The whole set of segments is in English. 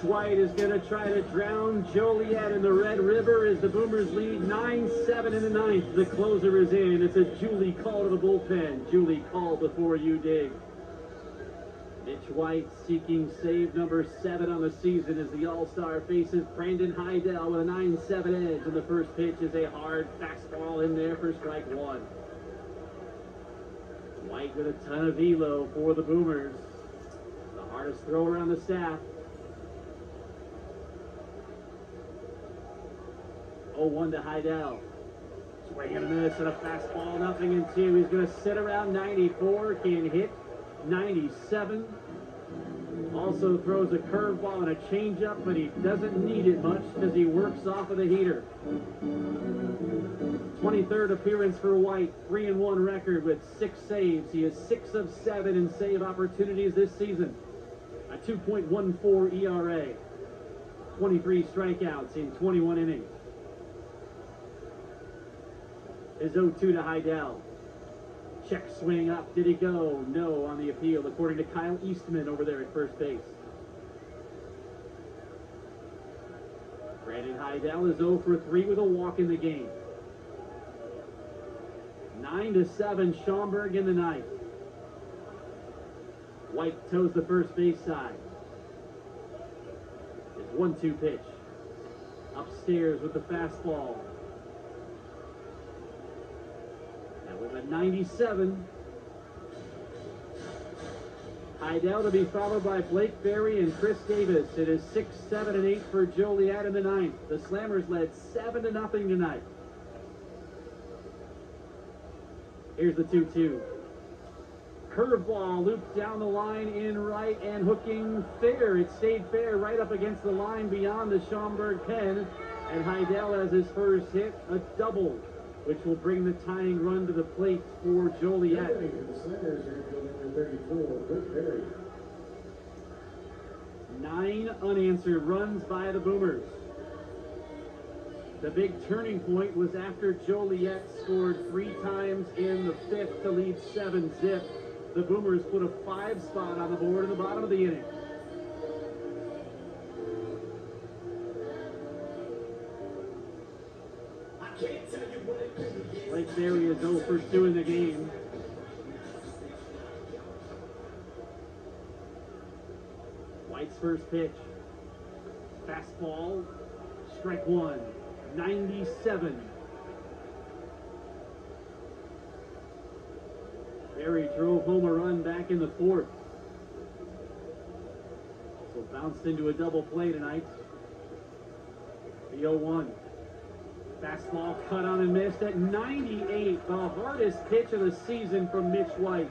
White is going to try to drown Joliet in the Red River as the Boomers lead 9-7 in the ninth. The closer is in. It's a Julie call to the bullpen. Julie, call before you dig. Mitch White seeking save number 7 on the season as the All-Star faces Brandon Heidel with a 9-7 edge. And the first pitch is a hard fastball in there for strike 1. White with a ton of velo for the Boomers. The hardest thrower on the staff. 0-1 to Heidel. Swing and a miss and a fastball, 0-2. He's going to sit around 94, can hit 97. Also throws a curveball and a changeup, but he doesn't need it much because he works off of the heater. 23rd appearance for White, 3-1 record with 6 saves. He is 6 of 7 in save opportunities this season. A 2.14 ERA. 23 strikeouts in 21 innings. Is 0-2 to Heidel. Check swing up. Did he go? No on the appeal, according to Kyle Eastman over there at first base. Brandon Heidel is 0 for 3 with a walk in the game. 9-7, Schaumburg in the ninth. White toes the first base side. His 1-2 pitch. Upstairs with the fastball. With a 97. Heidel to be followed by Blake Berry and Chris Davis. It is 6, 7, and 8 for Joliet in the ninth. The Slammers led 7-0 tonight. Here's the 2-2. Curveball looped down the line in right and hooking fair. It stayed fair right up against the line beyond the Schaumburg pen. And Heidel has his first hit, a double, which will bring the tying run to the plate for Joliet. 9 unanswered runs by the Boomers. The big turning point was after Joliet scored 3 times in the 5th to lead 7-0. The Boomers put a 5 spot on the board in the bottom of the inning. Blake Berry is 0 for 2 in the game. White's first pitch. Fastball. Strike 1. 97. Berry drove home a run back in the 4th. Also bounced into a double play tonight. The 0-1. Fastball cut on and missed at 98. The hardest pitch of the season from Mitch White.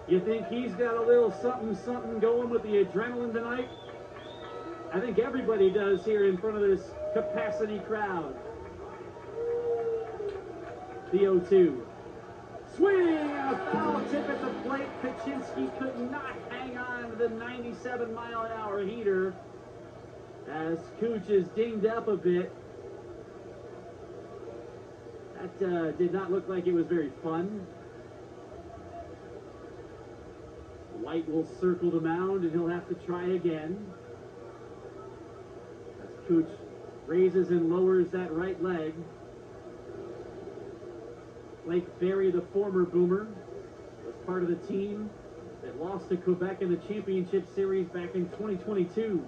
You think he's got a little something going with the adrenaline tonight? I think everybody does here in front of this capacity crowd. The 0-2. Swing! A foul tip at the plate. Kaczynski could not hang on to the 97-mile-an-hour heater as Cooch is dinged up a bit. That did not look like it was very fun. White will circle the mound and he'll have to try again. As Cooch raises and lowers that right leg. Blake Berry, the former Boomer, was part of the team that lost to Quebec in the championship series back in 2022.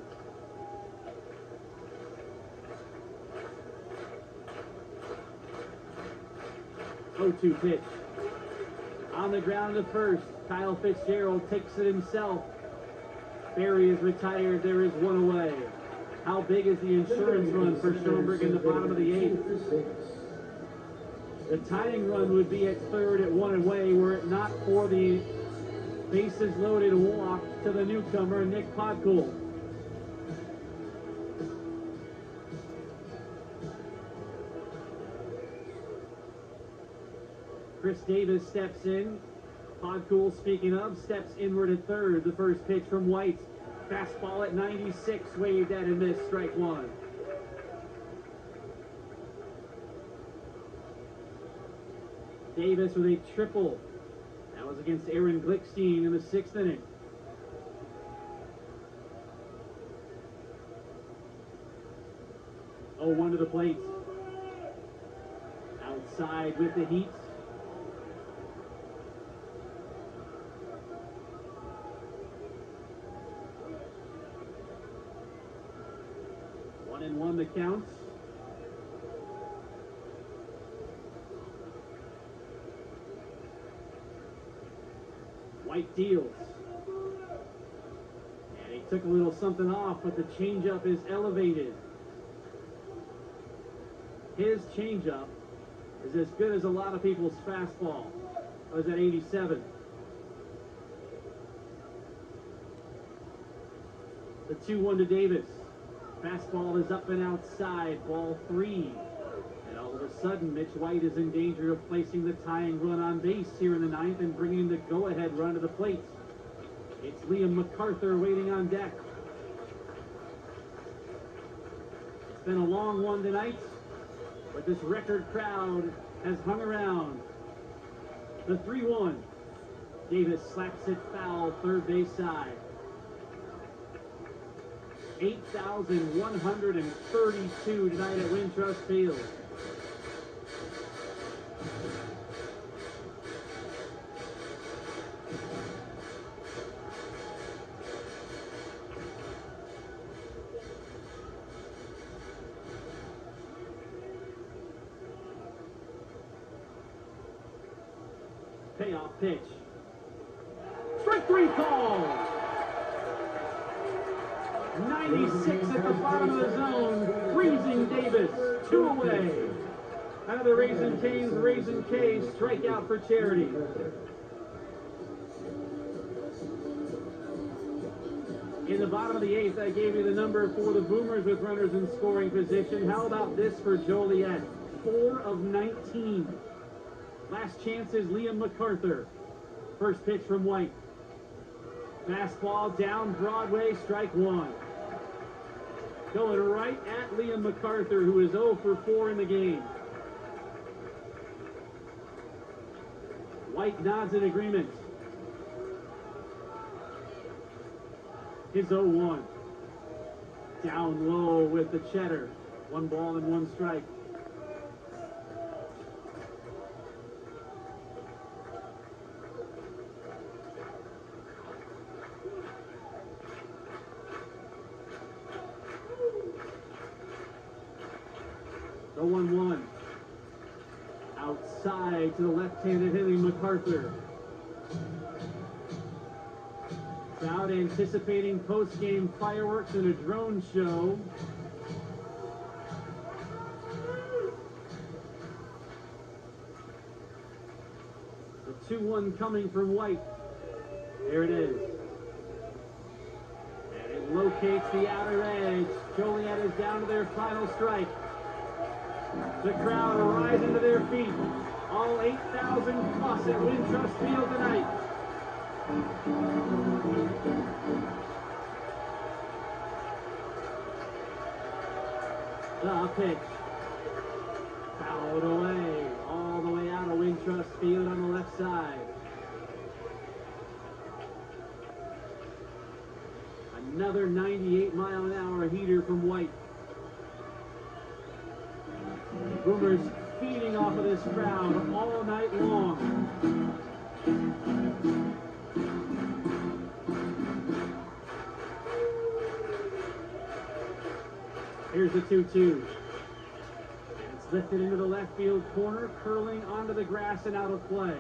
Oh, 2 pitch. On the ground to first. Kyle Fitzgerald takes it himself. Berry is retired. There is 1 away. How big is the insurance run for Schaumburg in the bottom of the 8th? The tying run would be at 3rd at 1 away were it not for the bases loaded walk to the newcomer, Nick Podcool. Chris Davis steps in. Podcool, speaking of, steps inward at 3rd. The first pitch from White. Fastball at 96, waved at and missed, strike 1. Davis with a triple. That was against Aaron Glickstein in the 6th inning. 0-1 to the plate. Outside with the heat. One and one the count. White deals. And he took a little something off, but the changeup is elevated. His changeup is as good as a lot of people's fastball. It was at 87. The 2-1 to Davis. Fastball is up and outside, ball 3. And all of a sudden, Mitch White is in danger of placing the tying run on base here in the 9th and bringing the go-ahead run to the plate. It's Liam MacArthur waiting on deck. It's been a long one tonight, but this record crowd has hung around. The 3-1. Davis slaps it foul, third base side. 8,132 tonight at Wintrust Field. Payoff pitch. Strike 3 call. 96 at the bottom of the zone. Freezing Davis. 2 away. Out of the Raisin Cane's Raisin K, strikeout for charity. In the bottom of the 8th, I gave you the number for the Boomers with runners in scoring position. How about this for Joliet? 4 of 19. Last chance is Liam MacArthur. First pitch from White. Fastball down Broadway, strike 1. Going right at Liam MacArthur, who is 0 for 4 in the game. White nods in agreement. His 0-1. Down low with the cheddar. 1 ball and 1 strike. The 1-1. Outside to the left-handed hitting MacArthur. Crowd anticipating post-game fireworks and a drone show. The 2-1 coming from White. There it is. And it locates the outer edge. Joliet is down to their final strike. The crowd rising to their feet. All 8,000 plus at Wintrust Field tonight. The pitch. Fouled away. All the way out of Wintrust Field on the left side. Another 98-mile-an-hour heater from White. Boomers feeding off of this crowd all night long. Here's the 2-2. It's lifted into the left field corner, curling onto the grass and out of play.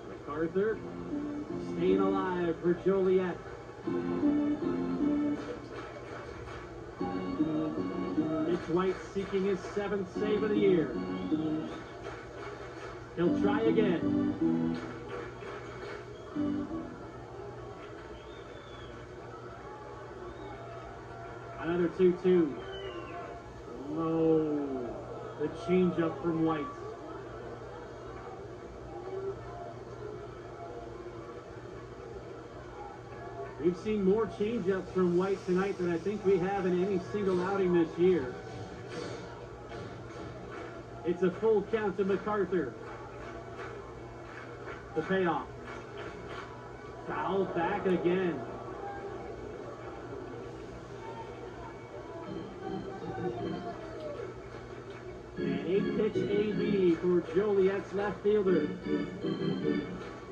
MacArthur staying alive for Joliet. Mitch White seeking his 7th save of the year. He'll try again. Another 2-2. Low. The changeup from White. We've seen more changeups from White tonight than I think we have in any single outing this year. It's a full count to MacArthur. The payoff. Foul back again. And 8-pitch AB for Joliet's left fielder.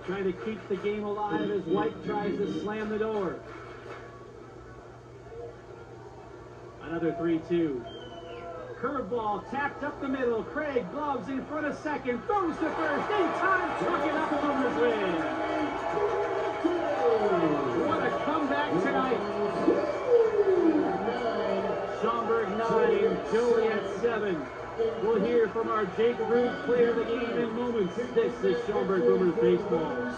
Trying to keep the game alive as White tries to slam the door. Another 3-2. Curveball tapped up the middle. Craig gloves in front of second. Throws to first. In time. Truck it up. Boomers win. What a comeback tonight. Schaumburg 9, Joliet 7. We'll hear from our Jake Root player of the game in moments. This is Schaumburg Boomers Baseball.